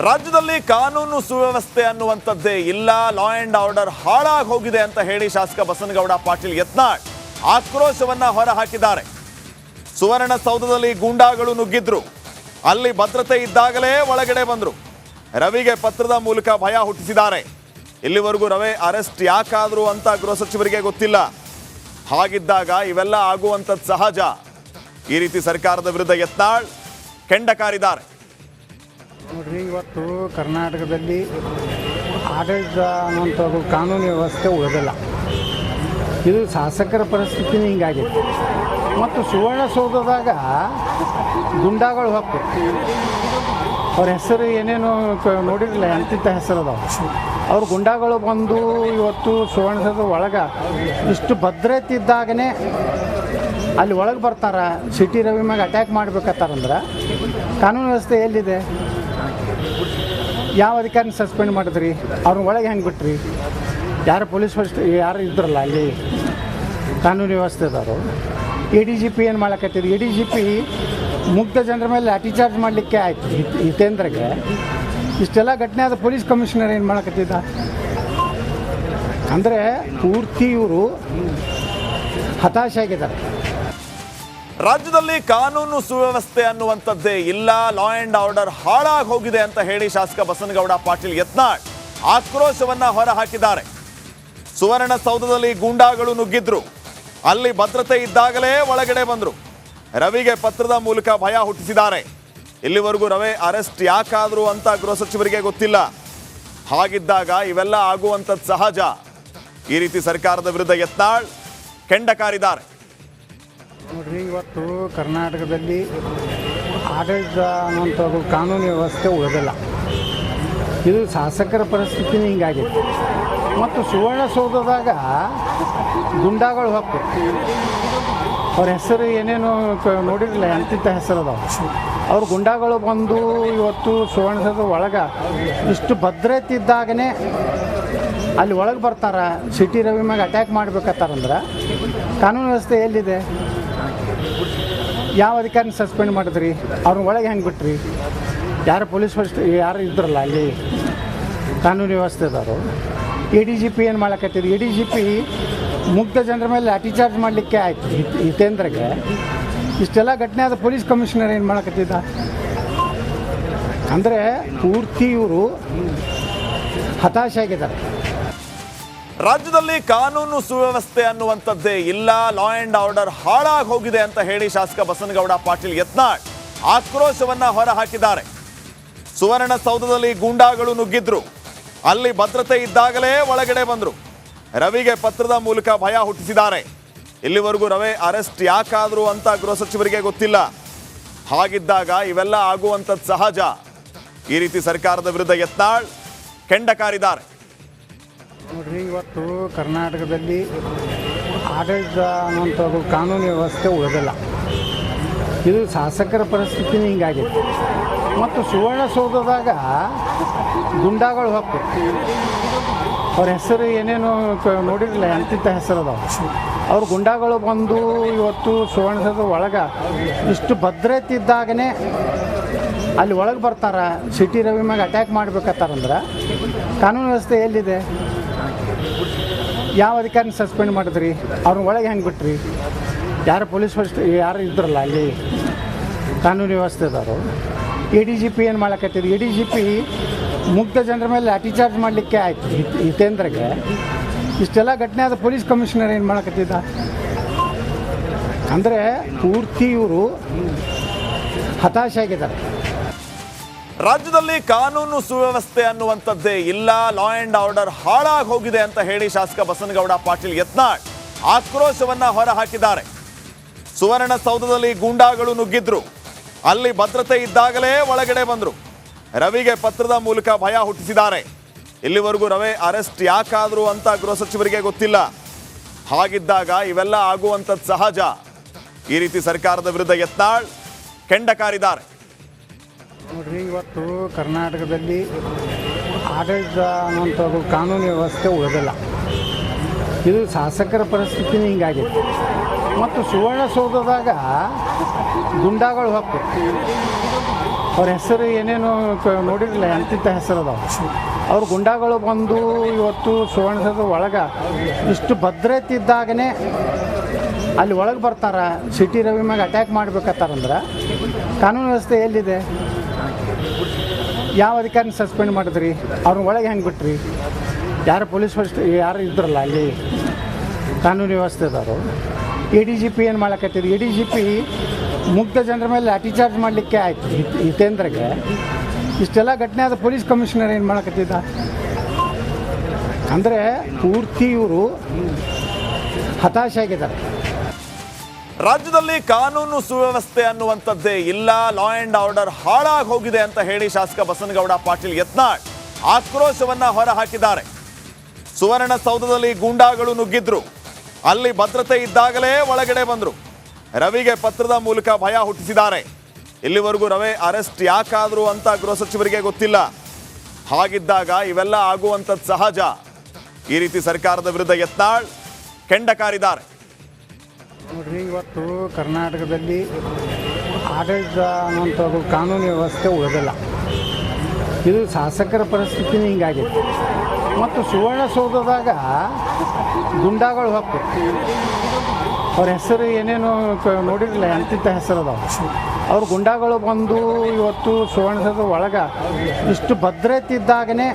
ರಾಜ್ಯದಲ್ಲಿ ಕಾನೂನು ಸುವ್ಯವಸ್ಥೆ ಅನ್ನುವಂಥದ್ದೇ ಇಲ್ಲ, ಲಾ ಅಂಡ್ ಆರ್ಡರ್ ಹಾಳಾಗಿ ಹೋಗಿದೆ ಅಂತ ಹೇಳಿ ಶಾಸಕ ಬಸನಗೌಡ ಪಾಟೀಲ್ ಯತ್ನಾಳ್ ಆಕ್ರೋಶವನ್ನ ಹೊರಹಾಕಿದ್ದಾರೆ. ಸುವರ್ಣಸೌಧದಲ್ಲಿ ಗೂಂಡಾಗಳು ನುಗ್ಗಿದ್ರು, ಅಲ್ಲಿ ಭದ್ರತೆ ಇದ್ದಾಗಲೇ ಒಳಗಡೆ ಬಂದ್ರು. ರವಿಗೆ ಪತ್ರದ ಮೂಲಕ ಭಯ ಹುಟ್ಟಿಸಿದ್ದಾರೆ. ಇಲ್ಲಿವರೆಗೂ ರವಿ ಅರೆಸ್ಟ್ ಯಾಕಾದ್ರು ಅಂತ ಗೃಹ ಸಚಿವರಿಗೆ ಗೊತ್ತಿಲ್ಲ. ಹಾಗಿದ್ದಾಗ ಇವೆಲ್ಲ ಆಗುವಂಥದ್ದು ಸಹಜ. ಈ ರೀತಿ ಸರ್ಕಾರದ ವಿರುದ್ಧ ಯತ್ನಾಳ್ ಕೆಂಡ ಕಾರಿದ್ದಾರೆ. ನೋಡ್ರಿ, ಇವತ್ತು ಕರ್ನಾಟಕದಲ್ಲಿ ಆಡಳಿತ ಅನ್ನುವಂಥದ್ದು ಕಾನೂನು ವ್ಯವಸ್ಥೆ ಉಳಿದಿಲ್ಲ. ಇದು ಶಾಸಕರ ಪರಿಸ್ಥಿತಿನೇ ಹಿಂಗಾಗಿದೆ. ಮತ್ತು ಸುವರ್ಣಸೌಧದಾಗ ಗುಂಡಾಗಳು ಹೊಕ್ಕು ಅವ್ರ ಹೆಸರು ಏನೇನು ನೋಡಿರಲಿಲ್ಲ, ಎಂತಿಂಥ ಹೆಸರು ಅದಾವೆ. ಅವ್ರ ಗುಂಡಾಗಳು ಬಂದು ಇವತ್ತು ಸುವರ್ಣಸೌಧ ಒಳಗೆ ಇಷ್ಟು ಭದ್ರತೆ ಇದ್ದಾಗನೇ ಅಲ್ಲಿ ಒಳಗೆ ಬರ್ತಾರೆ. ಸಿಟಿ ರವಿ ಮ್ಯಾಗ ಅಟ್ಯಾಕ್ ಮಾಡ್ಬೇಕತ್ತಾರಂದ್ರೆ ಕಾನೂನು ವ್ಯವಸ್ಥೆ ಎಲ್ಲಿದೆ? ಯಾವ ಅಧಿಕಾರಿನ ಸಸ್ಪೆಂಡ್ ಮಾಡಿದ್ರಿ? ಅವ್ರನ್ನ ಒಳಗೆ ಹೆಂಗೆ ಬಿಟ್ರಿ? ಯಾರು ಪೊಲೀಸ್ ಯಾರು ಇದ್ರಲ್ಲ ಅಲ್ಲಿ ಕಾನೂನು ವ್ಯವಸ್ಥೆದವರು. ಎ ಡಿ ಜಿ ಪಿ ಏನು ಮಾಡಕತ್ತಿದ್ರು? ಎ ಡಿ ಜಿ ಪಿ ಮುಗ್ಧ ಜನರ ಮೇಲೆ ಲಾಠಿ ಚಾರ್ಜ್ ಮಾಡಲಿಕ್ಕೆ ಆಯಿತು ಹಿತೇಂದ್ರಗೆ. ಇಷ್ಟೆಲ್ಲ ಘಟನೆ ಆದ ಪೊಲೀಸ್ ಕಮಿಷನರ್ ಏನು ಮಾಡಕತ್ತಿದ್ದ? ಅಂದರೆ ಪೂರ್ತಿ ಇವರು ಹತಾಶೆ ಆಗಿದ್ದಾರೆ. ರಾಜ್ಯದಲ್ಲಿ ಕಾನೂನು ಸುವ್ಯವಸ್ಥೆ ಅನ್ನುವಂಥದ್ದೇ ಇಲ್ಲ, ಲಾ ಅಂಡ್ ಆರ್ಡರ್ ಹಾಳಾಗಿ ಹೋಗಿದೆ ಅಂತ ಹೇಳಿ ಶಾಸಕ ಬಸನಗೌಡ ಪಾಟೀಲ್ ಯತ್ನಾಳ್ ಆಕ್ರೋಶವನ್ನ ಹೊರಹಾಕಿದ್ದಾರೆ. ಸುವರ್ಣಸೌಧದಲ್ಲಿ ಗೂಂಡಾಗಳು ನುಗ್ಗಿದ್ರು, ಅಲ್ಲಿ ಭದ್ರತೆ ಇದ್ದಾಗಲೇ ಒಳಗಡೆ ಬಂದ್ರು. ರವಿಗೆ ಪತ್ರದ ಮೂಲಕ ಭಯ ಹುಟ್ಟಿಸಿದ್ದಾರೆ. ಇಲ್ಲಿವರೆಗೂ ರವಿ ಅರೆಸ್ಟ್ ಯಾಕಾದ್ರು ಅಂತ ಗೃಹ ಸಚಿವರಿಗೆ ಗೊತ್ತಿಲ್ಲ. ಹಾಗಿದ್ದಾಗ ಇವೆಲ್ಲ ಆಗುವಂಥದ್ದು ಸಹಜ. ಈ ರೀತಿ ಸರ್ಕಾರದ ವಿರುದ್ಧ ಯತ್ನಾಳ್ ಕೆಂಡ ಕಾರಿದ್ದಾರೆ. ನೋಡ್ರಿ, ಇವತ್ತು ಕರ್ನಾಟಕದಲ್ಲಿ ಆಡಳಿತ ಅನ್ನುವಂಥದ್ದು ಕಾನೂನು ವ್ಯವಸ್ಥೆ ಉಳಿದಿಲ್ಲ. ಇದು ಶಾಸಕರ ಪರಿಸ್ಥಿತಿನೇ ಹಿಂಗಾಗಿದೆ. ಮತ್ತು ಸುವರ್ಣಸೌಧದಾಗ ಗುಂಡಾಗಳು ಹೊಕ್ಕು ಅವ್ರ ಹೆಸರು ಏನೇನು ನೋಡಿರಲಿಲ್ಲ, ಎಂತಿಂಥ ಹೆಸರು ಅದಾವೆ. ಅವ್ರ ಗುಂಡಾಗಳು ಬಂದು ಇವತ್ತು ಸುವರ್ಣಸೌಧ ಒಳಗೆ ಇಷ್ಟು ಭದ್ರತೆ ಇದ್ದಾಗನೇ ಅಲ್ಲಿ ಒಳಗೆ ಬರ್ತಾರೆ. ಸಿಟಿ ರವಿ ಮ್ಯಾಗ ಅಟ್ಯಾಕ್ ಮಾಡ್ಬೇಕತ್ತಾರಂದ್ರೆ ಕಾನೂನು ವ್ಯವಸ್ಥೆ ಎಲ್ಲಿದೆ? ಯಾವ ಅಧಿಕಾರಿನ ಸಸ್ಪೆಂಡ್ ಮಾಡಿದ್ರಿ? ಅವ್ರನ್ನ ಒಳಗೆ ಹೆಂಗೆ ಬಿಟ್ರಿ? ಯಾರು ಪೊಲೀಸ್ ಯಾರು ಇದ್ರಲ್ಲ ಅಲ್ಲಿ ಕಾನೂನು ವ್ಯವಸ್ಥೆದವರು. ಎ ಡಿ ಜಿ ಪಿ ಏನು ಮಾಡಕತ್ತಿದ್ರು? ಎ ಡಿ ಜಿ ಪಿ ಮುಗ್ಧ ಜನರ ಮೇಲೆ ಲಾಠಿ ಚಾರ್ಜ್ ಮಾಡಲಿಕ್ಕೆ ಆಯಿತು ಹಿತೇಂದ್ರಗೆ. ಇಷ್ಟೆಲ್ಲ ಘಟನೆ ಆದ ಪೊಲೀಸ್ ಕಮಿಷನರ್ ಏನು ಮಾಡಕತ್ತಿದ್ದ? ಅಂದರೆ ಪೂರ್ತಿ ಇವರು ಹತಾಶೆ ಆಗಿದ್ದಾರೆ. ರಾಜ್ಯದಲ್ಲಿ ಕಾನೂನು ಸುವ್ಯವಸ್ಥೆ ಅನ್ನುವಂಥದ್ದೇ ಇಲ್ಲ, ಲಾ ಅಂಡ್ ಆರ್ಡರ್ ಹಾಳಾಗಿ ಹೋಗಿದೆ ಅಂತ ಹೇಳಿ ಶಾಸಕ ಬಸನಗೌಡ ಪಾಟೀಲ್ ಯತ್ನಾಳ್ ಆಕ್ರೋಶವನ್ನ ಹೊರಹಾಕಿದ್ದಾರೆ. ಸುವರ್ಣಸೌಧದಲ್ಲಿ ಗೂಂಡಾಗಳು ನುಗ್ಗಿದ್ರು, ಅಲ್ಲಿ ಭದ್ರತೆ ಇದ್ದಾಗಲೇ ಒಳಗಡೆ ಬಂದ್ರು. ರವಿಗೆ ಪತ್ರದ ಮೂಲಕ ಭಯ ಹುಟ್ಟಿಸಿದ್ದಾರೆ. ಇಲ್ಲಿವರೆಗೂ ರವಿ ಅರೆಸ್ಟ್ ಯಾಕಾದ್ರು ಅಂತ ಗೃಹ ಸಚಿವರಿಗೆ ಗೊತ್ತಿಲ್ಲ. ಹಾಗಿದ್ದಾಗ ಇವೆಲ್ಲ ಆಗುವಂಥದ್ದು ಸಹಜ. ಈ ರೀತಿ ಸರ್ಕಾರದ ವಿರುದ್ಧ ಯತ್ನಾಳ್ ಕೆಂಡ ಕಾರಿದ್ದಾರೆ. ನೋಡ್ರಿ, ಇವತ್ತು ಕರ್ನಾಟಕದಲ್ಲಿ ಆಡಳಿತ ಅನ್ನುವಂಥದ್ದು ಕಾನೂನು ವ್ಯವಸ್ಥೆ ಉಳಿದಿಲ್ಲ. ಇದು ಶಾಸಕರ ಪರಿಸ್ಥಿತಿನೇ ಹಿಂಗಾಗಿದೆ. ಮತ್ತು ಸುವರ್ಣಸೌಧದಾಗ ಗುಂಡಾಗಳು ಹೊಕ್ಕು ಅವ್ರ ಹೆಸರು ಏನೇನು ನೋಡಿರಲಿಲ್ಲ, ಎಂತಿಂಥ ಹೆಸರು ಅದಾವೆ. ಅವ್ರ ಗುಂಡಾಗಳು ಬಂದು ಇವತ್ತು ಸುವರ್ಣಸೌಧ ಒಳಗೆ ಇಷ್ಟು ಭದ್ರತೆ ಇದ್ದಾಗನೇ ಅಲ್ಲಿ ಒಳಗೆ ಬರ್ತಾರೆ. ಸಿಟಿ ರವಿ ಮ್ಯಾಗ ಅಟ್ಯಾಕ್ ಮಾಡ್ಬೇಕತ್ತಾರಂದ್ರೆ ಕಾನೂನು ವ್ಯವಸ್ಥೆ ಎಲ್ಲಿದೆ? ಯಾವ ಅಧಿಕಾರಿನ ಸಸ್ಪೆಂಡ್ ಮಾಡಿದ್ರಿ? ಅವ್ರನ್ನ ಒಳಗೆ ಹೆಂಗೆ ಬಿಟ್ರಿ? ಯಾರು ಪೊಲೀಸ್ ಯಾರು ಇದ್ರಲ್ಲ ಅಲ್ಲಿ ಕಾನೂನು ವ್ಯವಸ್ಥೆದವರು. ಎ ಡಿ ಜಿ ಪಿ ಏನು ಮಾಡಕತ್ತಿದ್ರು? ಎ ಡಿ ಜಿ ಪಿ ಮುಗ್ಧ ಜನರ ಮೇಲೆ ಲಾಠಿ ಚಾರ್ಜ್ ಮಾಡಲಿಕ್ಕೆ ಆಯಿತು ಹಿತೇಂದ್ರಗೆ. ಇಷ್ಟೆಲ್ಲ ಘಟನೆ ಆದ ಪೊಲೀಸ್ ಕಮಿಷನರ್ ಏನು ಮಾಡಕತ್ತಿದ್ದ? ಅಂದರೆ ಪೂರ್ತಿ ಇವರು ಹತಾಶೆ ಆಗಿದ್ದಾರೆ. ರಾಜ್ಯದಲ್ಲಿ ಕಾನೂನು ಸುವ್ಯವಸ್ಥೆ ಅನ್ನುವಂಥದ್ದೇ ಇಲ್ಲ, ಲಾ ಅಂಡ್ ಆರ್ಡರ್ ಹಾಳಾಗಿ ಹೋಗಿದೆ ಅಂತ ಹೇಳಿ ಶಾಸಕ ಬಸನಗೌಡ ಪಾಟೀಲ್ ಯತ್ನಾಳ್ ಆಕ್ರೋಶವನ್ನ ಹೊರಹಾಕಿದ್ದಾರೆ. ಸುವರ್ಣಸೌಧದಲ್ಲಿ ಗೂಂಡಾಗಳು ನುಗ್ಗಿದ್ರು, ಅಲ್ಲಿ ಭದ್ರತೆ ಇದ್ದಾಗಲೇ ಒಳಗಡೆ ಬಂದ್ರು. ರವಿಗೆ ಪತ್ರದ ಮೂಲಕ ಭಯ ಹುಟ್ಟಿಸಿದ್ದಾರೆ. ಇಲ್ಲಿವರೆಗೂ ರವಿ ಅರೆಸ್ಟ್ ಯಾಕಾದ್ರು ಅಂತ ಗೃಹ ಸಚಿವರಿಗೆ ಗೊತ್ತಿಲ್ಲ. ಹಾಗಿದ್ದಾಗ ಇವೆಲ್ಲ ಆಗುವಂಥದ್ದು ಸಹಜ. ಈ ರೀತಿ ಸರ್ಕಾರದ ವಿರುದ್ಧ ಯತ್ನಾಳ್ ಕೆಂಡ ಕಾರಿದ್ದಾರೆ. ನೋಡ್ರಿ, ಇವತ್ತು ಕರ್ನಾಟಕದಲ್ಲಿ ಆಡಳಿತ ಅನ್ನುವಂಥದ್ದು ಕಾನೂನು ವ್ಯವಸ್ಥೆ ಉಳಿದಿಲ್ಲ. ಇದು ಶಾಸಕರ ಪರಿಸ್ಥಿತಿನೇ ಹಿಂಗಾಗಿದೆ. ಮತ್ತು ಸುವರ್ಣಸೌಧದಾಗ ಗುಂಡಾಗಳು ಹೊಕ್ಕು ಅವ್ರ ಹೆಸರು ಏನೇನು ನೋಡಿರಲಿಲ್ಲ, ಎಂತಿಂಥ ಹೆಸರು ಅದಾವೆ. ಅವ್ರ ಗುಂಡಾಗಳು ಬಂದು ಇವತ್ತು ಸುವರ್ಣಸೌಧದ ಒಳಗೆ ಇಷ್ಟು ಭದ್ರತೆ ಇದ್ದಾಗನೇ ಅಲ್ಲಿ ಒಳಗೆ ಬರ್ತಾರೆ, ಸಿಟಿ ರವಿ ಮ್ಯಾಗ ಅಟ್ಯಾಕ್ ಮಾಡ್ಬೇಕತ್ತಾರಂದ್ರೆ ಕಾನೂನು ವ್ಯವಸ್ಥೆ ಎಲ್ಲಿದೆ? ಯಾವ ಅಧಿಕಾರಿನ ಸಸ್ಪೆಂಡ್ ಮಾಡಿದ್ರಿ? ಅವ್ರನ್ನ ಒಳಗೆ ಹೆಂಗೆ ಬಿಟ್ರಿ? ಯಾರು ಪೊಲೀಸ್ ಯಾರು ಇದ್ರಲ್ಲ ಅಲ್ಲಿ ಕಾನೂನು ವ್ಯವಸ್ಥೆದವರು, ಎ ಡಿ ಜಿ ಪಿ ಏನು ಮಾಡಕತ್ತಿದ್ರು? ಎ ಡಿ ಜಿ ಪಿ ಮುಗ್ಧ ಜನರ ಮೇಲೆ ಲಾಠಿ ಚಾರ್ಜ್ ಮಾಡಲಿಕ್ಕೆ ಆಯಿತು ಹಿತೇಂದ್ರಗೆ. ಇಷ್ಟೆಲ್ಲ ಘಟನೆ ಆದ ಪೊಲೀಸ್ ಕಮಿಷನರ್ ಏನು ಮಾಡಕತ್ತಿದ್ದ? ಅಂದರೆ ಪೂರ್ತಿ ಇವರು ಹತಾಶೆ ಆಗಿದ್ದಾರೆ. ರಾಜ್ಯದಲ್ಲಿ ಕಾನೂನು ಸುವ್ಯವಸ್ಥೆ ಅನ್ನುವಂಥದ್ದೇ ಇಲ್ಲ, ಲಾ ಅಂಡ್ ಆರ್ಡರ್ ಹಾಳಾಗಿ ಹೋಗಿದೆ ಅಂತ ಹೇಳಿ ಶಾಸಕ ಬಸನಗೌಡ ಪಾಟೀಲ್ ಯತ್ನಾಳ್ ಆಕ್ರೋಶವನ್ನ ಹೊರಹಾಕಿದ್ದಾರೆ. ಸುವರ್ಣಸೌಧದಲ್ಲಿ ಗೂಂಡಾಗಳು ನುಗ್ಗಿದ್ರು, ಅಲ್ಲಿ ಭದ್ರತೆ ಇದ್ದಾಗಲೇ ಒಳಗಡೆ ಬಂದ್ರು. ರವಿಗೆ ಪತ್ರದ ಮೂಲಕ ಭಯ ಹುಟ್ಟಿಸಿದ್ದಾರೆ. ಇಲ್ಲಿವರೆಗೂ ರವಿ ಅರೆಸ್ಟ್ ಯಾಕಾದ್ರು ಅಂತ ಗೃಹ ಸಚಿವರಿಗೆ ಗೊತ್ತಿಲ್ಲ. ಹಾಗಿದ್ದಾಗ ಇವೆಲ್ಲ ಆಗುವಂಥದ್ದು ಸಹಜ. ಈ ರೀತಿ ಸರ್ಕಾರದ ವಿರುದ್ಧ ಯತ್ನಾಳ್ ಕೆಂಡ ಕಾರಿದ್ದಾರೆ. ನೋಡ್ರಿ, ಇವತ್ತು ಕರ್ನಾಟಕದಲ್ಲಿ ಆಡಳಿತ ಅನ್ನುವಂಥದ್ದು ಕಾನೂನು ವ್ಯವಸ್ಥೆ ಉಳಿದಿಲ್ಲ. ಇದು ಶಾಸಕರ ಪರಿಸ್ಥಿತಿನೇ ಹಿಂಗಾಗಿದೆ. ಮತ್ತು ಸುವರ್ಣಸೌಧದಾಗ ಗುಂಡಾಗಳು ಹೋಗ್ತು, ಅವ್ರ ಹೆಸರು ಏನೇನು ನೋಡಿರಲಿಲ್ಲ, ಎಂತಿಂಥ ಹೆಸರು ಅದಾವೆ. ಅವ್ರ ಗುಂಡಾಗಳು ಬಂದು ಇವತ್ತು ಸುವರ್ಣಸೌಧದ ಒಳಗೆ ಇಷ್ಟು ಭದ್ರತೆ ಇದ್ದಾಗನೇ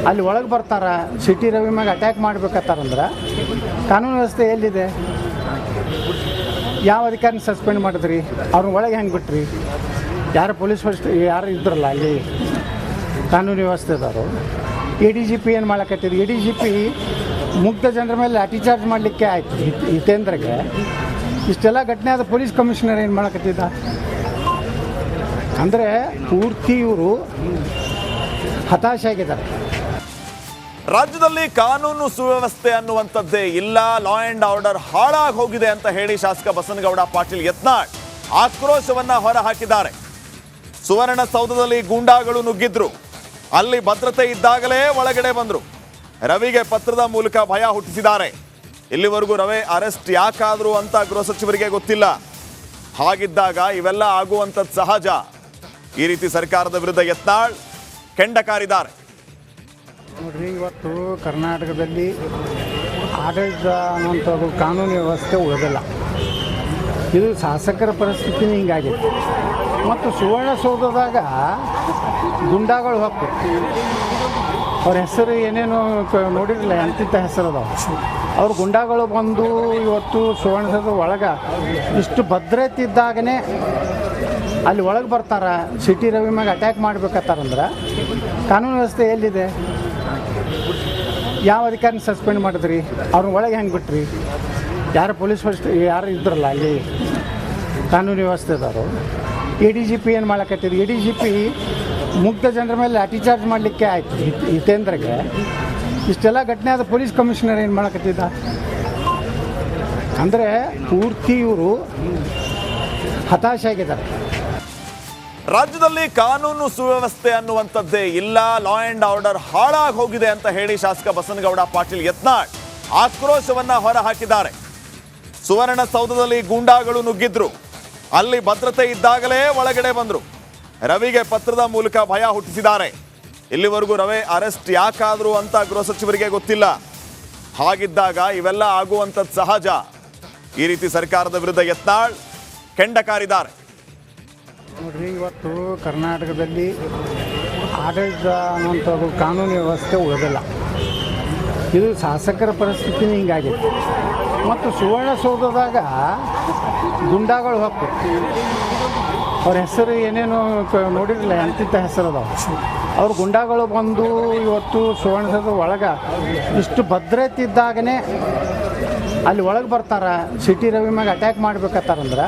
ಅಲ್ಲಿ ಒಳಗೆ ಬರ್ತಾರೆ, ಸಿಟಿ ರವಿ ಮ್ಯಾಗ ಅಟ್ಯಾಕ್ ಮಾಡ್ಬೇಕತ್ತಾರಂದ್ರೆ ಕಾನೂನು ವ್ಯವಸ್ಥೆ ಎಲ್ಲಿದೆ? ಯಾವ ಅಧಿಕಾರಿನ ಸಸ್ಪೆಂಡ್ ಮಾಡಿದ್ರಿ? ಅವ್ರನ್ನ ಒಳಗೆ ಹೆಂಗೆ ಬಿಟ್ರಿ? ಯಾರು ಪೊಲೀಸ್ ಯಾರು ಇದ್ರಲ್ಲ ಅಲ್ಲಿ ಕಾನೂನು ವ್ಯವಸ್ಥೆದವರು, ಎ ಡಿ ಜಿ ಪಿ ಏನು ಮಾಡಕತ್ತಿದ್ರು? ಎ ಡಿ ಜಿ ಪಿ ಮುಗ್ಧ ಜನರ ಮೇಲೆ ಲಾಠಿ ಚಾರ್ಜ್ ಮಾಡಲಿಕ್ಕೆ ಆಯಿತು ಹಿತೇಂದ್ರಗೆ. ಇಷ್ಟೆಲ್ಲ ಘಟನೆ ಆದ ಪೊಲೀಸ್ ಕಮಿಷನರ್ ಏನು ಮಾಡಕತ್ತಿದ್ದ? ಅಂದರೆ ಪೂರ್ತಿ ಇವರು ಹತಾಶೆ ಆಗಿದ್ದಾರೆ. ರಾಜ್ಯದಲ್ಲಿ ಕಾನೂನು ಸುವ್ಯವಸ್ಥೆ ಅನ್ನುವಂಥದ್ದೇ ಇಲ್ಲ, ಲಾ ಅಂಡ್ ಆರ್ಡರ್ ಹಾಳಾಗಿ ಹೋಗಿದೆ ಅಂತ ಹೇಳಿ ಶಾಸಕ ಬಸನಗೌಡ ಪಾಟೀಲ್ ಯತ್ನಾಳ್ ಆಕ್ರೋಶವನ್ನ ಹೊರಹಾಕಿದ್ದಾರೆ. ಸುವರ್ಣಸೌಧದಲ್ಲಿ ಗೂಂಡಾಗಳು ನುಗ್ಗಿದ್ರು, ಅಲ್ಲಿ ಭದ್ರತೆ ಇದ್ದಾಗಲೇ ಒಳಗಡೆ ಬಂದ್ರು. ರವಿಗೆ ಪತ್ರದ ಮೂಲಕ ಭಯ ಹುಟ್ಟಿಸಿದ್ದಾರೆ. ಇಲ್ಲಿವರೆಗೂ ರವಿ ಅರೆಸ್ಟ್ ಯಾಕಾದ್ರು ಅಂತ ಗೃಹ ಸಚಿವರಿಗೆ ಗೊತ್ತಿಲ್ಲ. ಹಾಗಿದ್ದಾಗ ಇವೆಲ್ಲ ಆಗುವಂಥದ್ದು ಸಹಜ. ಈ ರೀತಿ ಸರ್ಕಾರದ ವಿರುದ್ಧ ಯತ್ನಾಳ್ ಕೆಂಡ ಕಾರಿದ್ದಾರೆ. ನೋಡ್ರಿ, ಇವತ್ತು ಕರ್ನಾಟಕದಲ್ಲಿ ಆಡಳಿತ ಅನ್ನುವಂಥದ್ದು ಕಾನೂನು ವ್ಯವಸ್ಥೆ ಉಳಿದಿಲ್ಲ. ಇದು ಶಾಸಕರ ಪರಿಸ್ಥಿತಿನೇ ಹಿಂಗಾಗಿದೆ. ಮತ್ತು ಸುವರ್ಣಸೌಧದಾಗ ಗುಂಡಾಗಳು ಹೋಗ್ತು, ಅವ್ರ ಹೆಸರು ಏನೇನು ನೋಡಿರಲಿಲ್ಲ, ಎಂತಿಂಥ ಹೆಸರು ಅದಾವೆ. ಅವ್ರ ಗುಂಡಾಗಳು ಬಂದು ಇವತ್ತು ಸುವರ್ಣಸೌಧದ ಒಳಗೆ ಇಷ್ಟು ಭದ್ರತೆ ಇದ್ದಾಗನೇ ಅಲ್ಲಿ ಒಳಗೆ ಬರ್ತಾರೆ, ಸಿಟಿ ರವಿ ಮ್ಯಾಗ ಅಟ್ಯಾಕ್ ಮಾಡ್ಬೇಕತ್ತಾರಂದ್ರೆ ಕಾನೂನು ವ್ಯವಸ್ಥೆ ಎಲ್ಲಿದೆ? ಯಾವ ಅಧಿಕಾರಿನ ಸಸ್ಪೆಂಡ್ ಮಾಡಿದ್ರಿ? ಅವ್ರನ್ನ ಒಳಗೆ ಹೆಂಗೆ ಬಿಟ್ರಿ? ಯಾರು ಪೊಲೀಸ್ ಯಾರು ಇದ್ರಲ್ಲ ಅಲ್ಲಿ ಕಾನೂನು ವ್ಯವಸ್ಥೆದವರು, ಎ ಡಿ ಜಿ ಪಿ ಏನು ಮಾಡಕತ್ತಿದ್ರು? ಎ ಡಿ ಜಿ ಪಿ ಮುಗ್ಧ ಜನರ ಮೇಲೆ ಲಾಠಿ ಚಾರ್ಜ್ ಮಾಡಲಿಕ್ಕೆ ಆಯಿತು ಹಿತೇಂದ್ರಗೆ. ಇಷ್ಟೆಲ್ಲ ಘಟನೆ ಆದ ಪೊಲೀಸ್ ಕಮಿಷನರ್ ಏನು ಮಾಡಕತ್ತಿದ್ದ? ಅಂದರೆ ಪೂರ್ತಿ ಇವರು ಹತಾಶೆ ಆಗಿದ್ದಾರೆ. ರಾಜ್ಯದಲ್ಲಿ ಕಾನೂನು ಸುವ್ಯವಸ್ಥೆ ಅನ್ನುವಂಥದ್ದೇ ಇಲ್ಲ, ಲಾ ಅಂಡ್ ಆರ್ಡರ್ ಹಾಳಾಗಿ ಹೋಗಿದೆ ಅಂತ ಹೇಳಿ ಶಾಸಕ ಬಸನಗೌಡ ಪಾಟೀಲ್ ಯತ್ನಾಳ್ ಆಕ್ರೋಶವನ್ನ ಹೊರಹಾಕಿದ್ದಾರೆ. ಸುವರ್ಣಸೌಧದಲ್ಲಿ ಗೂಂಡಾಗಳು ನುಗ್ಗಿದ್ರು, ಅಲ್ಲಿ ಭದ್ರತೆ ಇದ್ದಾಗಲೇ ಒಳಗಡೆ ಬಂದ್ರು. ರವಿಗೆ ಪತ್ರದ ಮೂಲಕ ಭಯ ಹುಟ್ಟಿಸಿದ್ದಾರೆ. ಇಲ್ಲಿವರೆಗೂ ರವಿ ಅರೆಸ್ಟ್ ಯಾಕಾದ್ರು ಅಂತ ಗೃಹ ಸಚಿವರಿಗೆ ಗೊತ್ತಿಲ್ಲ. ಹಾಗಿದ್ದಾಗ ಇವೆಲ್ಲ ಆಗುವಂಥದ್ದು ಸಹಜ. ಈ ರೀತಿ ಸರ್ಕಾರದ ವಿರುದ್ಧ ಯತ್ನಾಳ್ ಕೆಂಡ ಕಾರಿದ್ದಾರೆ. ನೋಡ್ರಿ, ಇವತ್ತು ಕರ್ನಾಟಕದಲ್ಲಿ ಆಡಳಿತ ಅನ್ನುವಂಥದ್ದು ಕಾನೂನು ವ್ಯವಸ್ಥೆ ಉಳಿದಿಲ್ಲ. ಇದು ಶಾಸಕರ ಪರಿಸ್ಥಿತಿನೇ ಹಿಂಗಾಗಿದೆ. ಮತ್ತು ಸುವರ್ಣಸೌಧದಾಗ ಗುಂಡಾಗಳು ಹೋಗ್ತು, ಅವ್ರ ಹೆಸರು ಏನೇನು ನೋಡಿರಲಿಲ್ಲ, ಎಂತಿಂಥ ಹೆಸರು ಅದಾವೆ. ಅವ್ರ ಗುಂಡಾಗಳು ಬಂದು ಇವತ್ತು ಸುವರ್ಣಸೌಧದ ಒಳಗೆ ಇಷ್ಟು ಭದ್ರತೆ ಇದ್ದಾಗನೇ ಅಲ್ಲಿ ಒಳಗೆ ಬರ್ತಾರೆ, ಸಿಟಿ ರವಿ ಮ್ಯಾಗ ಅಟ್ಯಾಕ್ ಮಾಡ್ಬೇಕತ್ತಾರಂದ್ರೆ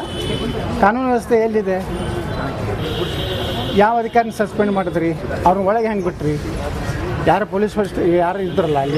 ಕಾನೂನು ವ್ಯವಸ್ಥೆ ಎಲ್ಲಿದೆ? ಯಾವ ಅಧಿಕಾರಿನ ಸಸ್ಪೆಂಡ್ ಮಾಡಿದ್ರಿ? ಅವ್ರನ್ನ ಒಳಗೆ ಹೆಂಗೆ ಬಿಟ್ರಿ? ಯಾರು ಪೊಲೀಸ್ ಯಾರು ಇದ್ರಲ್ಲ ಅಲ್ಲಿ